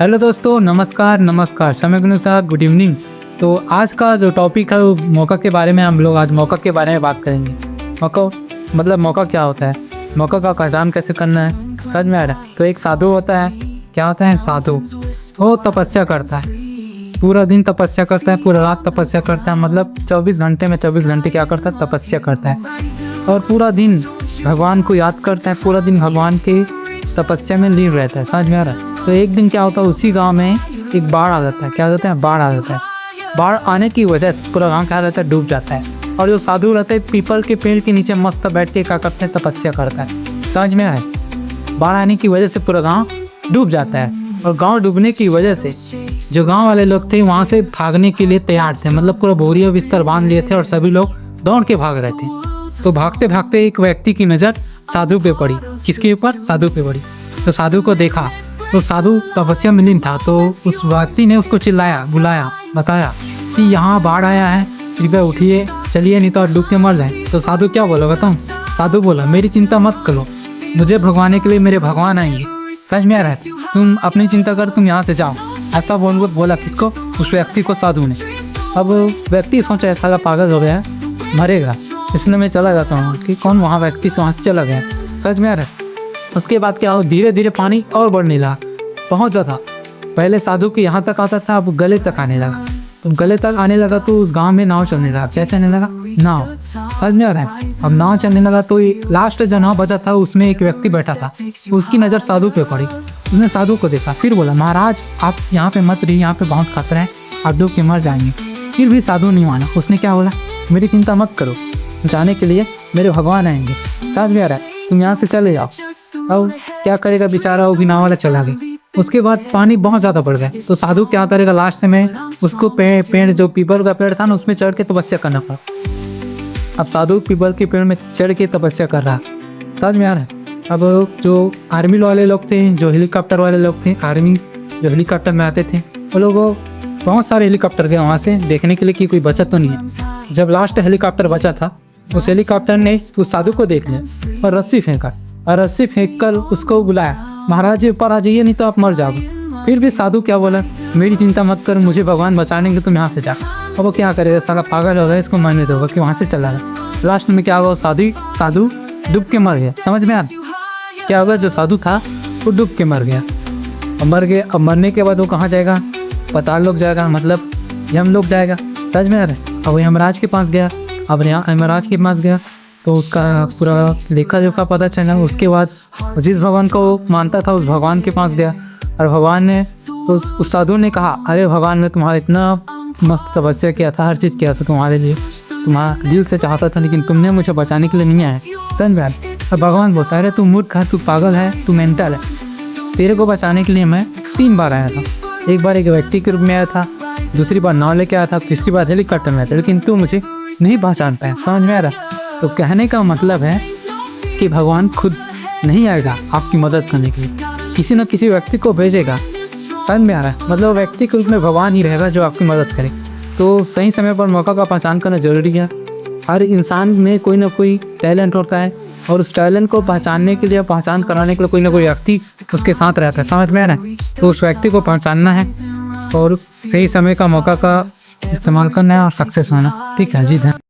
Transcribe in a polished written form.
Hello दोस्तों, नमस्कार नमस्कार। समय के अनुसार गुड इवनिंग। तो आज का जो टॉपिक है वो मौका के बारे में। हम लोग आज मौका के बारे में बात करेंगे। मौका क्या होता है, मौका का पहचान कैसे करना है, समझ में आ रहा है। तो एक साधु होता है, क्या होता है साधु, वो तपस्या करता है, पूरा दिन तपस्या करता है, पूरा रात तपस्या करता है। मतलब 24 घंटे में 24 घंटे क्या करता है, तपस्या करता है और पूरा दिन भगवान को याद करता है, पूरा दिन भगवान के तपस्या में लीन रहता है, समझ में आ रहा है। तो एक दिन क्या होता है, उसी गांव में एक बाढ़ आ जाता है। क्या होता है, बाढ़ आ जाता है। बाढ़ आने की वजह से पूरा गांव क्या रहता है, डूब जाता है। और जो साधु रहता है पीपल के पेड़ के नीचे मस्त बैठ के क्या करते हैं, तपस्या करता है, समझ में आए। बाढ़ आने की वजह से पूरा गांव डूब जाता है और गांव डूबने की वजह से जो गांव वाले लोग थे वहाँ से भागने के लिए तैयार थे। मतलब पूरा बोरिया बिस्तर बांध लिए थे और सभी लोग दौड़ के भाग रहे थे। तो भागते भागते एक व्यक्ति की नज़र साधु पे पड़ी। किसके ऊपर, साधु पे पड़ी। तो साधु को देखा तो साधु तपस्या में लीन था। तो उस व्यक्ति ने उसको चिल्लाया, बुलाया, बताया कि यहाँ बाढ़ आया है, कृपया उठिए, चलिए नहीं तो डूब के मर जाए। तो साधु क्या बोला बताऊँ, साधु बोला मेरी चिंता मत करो, मुझे भगवान के लिए मेरे भगवान आएंगे, समझ में आ रहा है। तुम अपनी चिंता कर, तुम यहाँ से जाओ। ऐसा बोला किसको, उस व्यक्ति को, साधु ने। अब व्यक्ति सोचा साला पागल हो गया है, मरेगा, इसलिए मैं चला जाता हूँ। कि कौन वहाँ व्यक्ति से वहाँ से चला गया, समझ में आ रहा है। उसके बाद क्या हो, धीरे धीरे पानी और बढ़ने लगा, पहुँच जाता। पहले साधु के यहाँ तक आता था, अब गले तक आने लगा। तो गले तक आने लगा तो उस गांव में नाव चलने लगा। क्या चलने लगा, नाव, समझ में आ रहा है। अब नाव चलने लगा तो लास्ट जो नाव बचा था उसमें एक व्यक्ति बैठा था। उसकी नज़र साधु पे पड़ी। उसने साधु को देखा, फिर बोला महाराज आप यहाँ पे मत रहिए, यहाँ पे बहुत खतरा है, आप डूब के मर जाएंगे। फिर भी साधु नहीं माना। उसने क्या बोला, मेरी चिंता मत करो, जाने के लिए मेरे भगवान आएंगे, समझ में आ रहा है, तुम यहाँ से चले जाओ। अब क्या करेगा बेचारा, वो भी नाव वाला चला गया। उसके बाद पानी बहुत ज़्यादा बढ़ गया। तो साधु क्या करेगा, लास्ट में उसको पेड़ जो पीपल का पेड़ था ना, उसमें चढ़ के तपस्या करना पड़ा। अब साधु पीपल के पेड़ में चढ़ के तपस्या कर रहा, समझ में आ रहा है। अब जो आर्मी वाले लोग थे, जो हेलीकॉप्टर वाले लोग थे, आर्मी जो हेलीकॉप्टर में आते थे, वो लोग बहुत सारे हेलीकॉप्टर गए वहाँ से देखने के लिए कि कोई बचा तो नहीं है। जब लास्ट हेलीकॉप्टर बचा था, उस हेलीकॉप्टर ने उस साधु को देख लिया और रस्सी फेंका, और रस्सी फेंक कर उसको बुलाया, महाराज जी ऊपर आ जाइए नहीं तो आप मर जाओगे। फिर भी साधु क्या बोला, मेरी चिंता मत कर, मुझे भगवान बचाने के, तुम यहाँ से जा। अब वो क्या करेगा, साला पागल हो गया, इसको मरने दोगा कि वहाँ से चला गया। लास्ट में क्या हुआ, साधु डूब के मर गया, समझ में आ क्या होगा। जो साधु था वो डूब के मर गया। अब मरने के बाद वो कहाँ जाएगा, पाताल लोक जाएगा, मतलब यम लोक जाएगा, समझ में आ रहा है। अब वो यमराज के पास गया। अब यहाँ यमराज के पास गया तो उसका पूरा लेखा जोखा पता चला। उसके बाद जिस भगवान को मानता था उस भगवान के पास गया और भगवान ने उस साधु ने कहा, अरे भगवान ने तुम्हारा इतना मस्त तपस्या किया था, हर चीज़ किया था तुम्हारे लिए, तुम्हारा दिल से चाहता था, लेकिन तुमने मुझे बचाने के लिए नहीं आया, समझ में। और भगवान बोलता है, अरे तू मूर्ख है, तू पागल है, तू मेंटल है, तेरे को बचाने के लिए मैं 3 बार आया था। एक बार एक व्यक्ति के रूप में आया था, दूसरी बार नाव लेके आया था, तीसरी बार हेलीकॉप्टर में आया था, लेकिन तू मुझे नहीं पहचान पाया, समझ में आ रहा। तो कहने का मतलब है कि भगवान खुद नहीं आएगा आपकी मदद करने के लिए, किसी न किसी व्यक्ति को भेजेगा, समझ में आ रहा है। मतलब व्यक्ति के रूप में भगवान ही रहेगा जो आपकी मदद करे। तो सही समय पर मौका का पहचान करना जरूरी है। हर इंसान में कोई ना कोई टैलेंट होता है और उस टैलेंट को पहचानने के लिए, पहचान कराने के लिए कोई ना कोई व्यक्ति उसके साथ रहता है, समझ में आ रहा है। तो उस व्यक्ति को पहचानना है और सही समय का, मौका का इस्तेमाल करना है और सक्सेस होना। ठीक है जी, धन्यवाद।